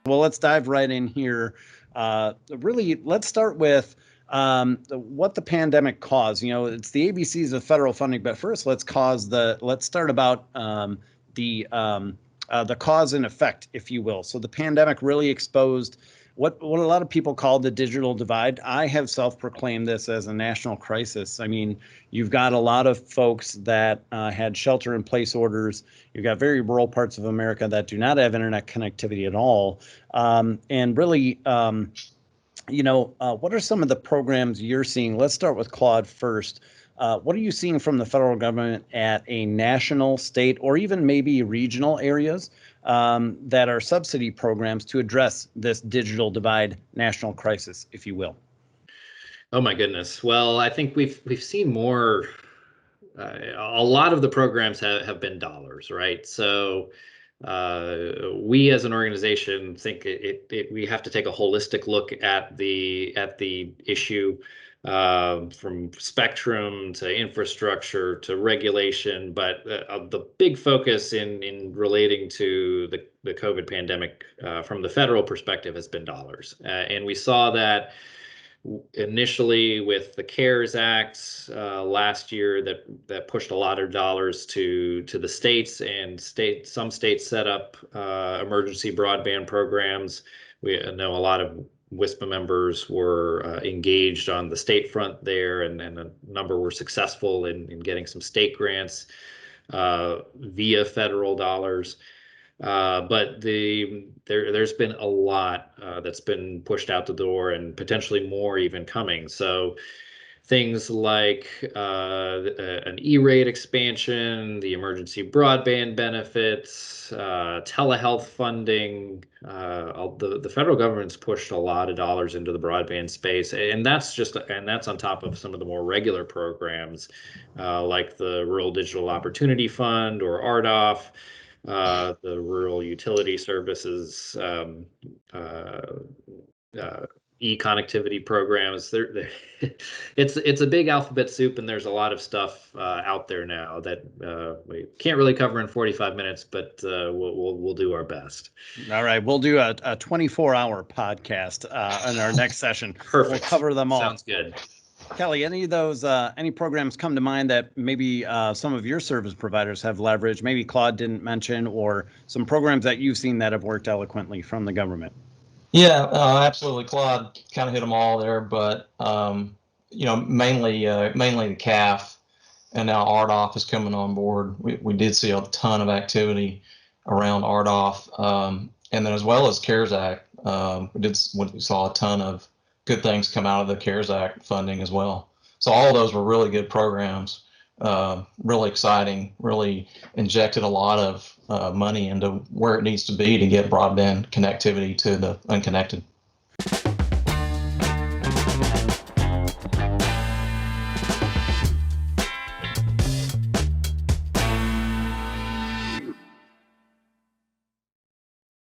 Well, let's dive right in here. Really, let's start with what the pandemic caused. You know, it's the ABCs of federal funding, but first, let's start about the cause and effect, if you will. So the pandemic really exposed what a lot of people call the digital divide. I have self-proclaimed this as a national crisis. I mean, you've got a lot of folks that had shelter-in-place orders. You've got very rural parts of America that do not have internet connectivity at all. And really, what are some of the programs you're seeing? Let's start with Claude first. What are you seeing from the federal government at a national, state, or even maybe regional areas that are subsidy programs to address this digital divide national crisis, if you will? Oh my goodness. Well, I think we've seen more. A lot of the programs have been dollars, right? So we as an organization think we have to take a holistic look at the issue, from spectrum to infrastructure to regulation, but the big focus in relating to the COVID pandemic from the federal perspective has been dollars, and we saw that initially with the CARES Act last year that pushed a lot of dollars to the states, and some states set up emergency broadband programs. We know a lot of WISPA members were engaged on the state front there, and a number were successful in getting some state grants via federal dollars. But there's been a lot that's been pushed out the door, and potentially more even coming. So things like an E-rate expansion, the emergency broadband benefits, telehealth funding. The federal government's pushed a lot of dollars into the broadband space, and that's on top of some of the more regular programs like the Rural Digital Opportunity Fund, or RDOF. The Rural Utility Services e-connectivity programs. It's a big alphabet soup, and there's a lot of stuff out there now that we can't really cover in 45 minutes, but we'll do our best. All right, we'll do a 24-hour podcast in our next session. Perfect. We'll cover them all. Sounds good. Kelly, any of those, any programs come to mind that maybe some of your service providers have leveraged, maybe Claude didn't mention, or some programs that you've seen that have worked eloquently from the government? Yeah, absolutely. Claude kind of hit them all there, but mainly the CAF, and now RDOF is coming on board. We did see a ton of activity around RDOF, and then as well as CARES Act, we saw a ton of good things come out of the CARES Act funding as well. So all of those were really good programs, really exciting, really injected a lot of money into where it needs to be to get broadband connectivity to the unconnected.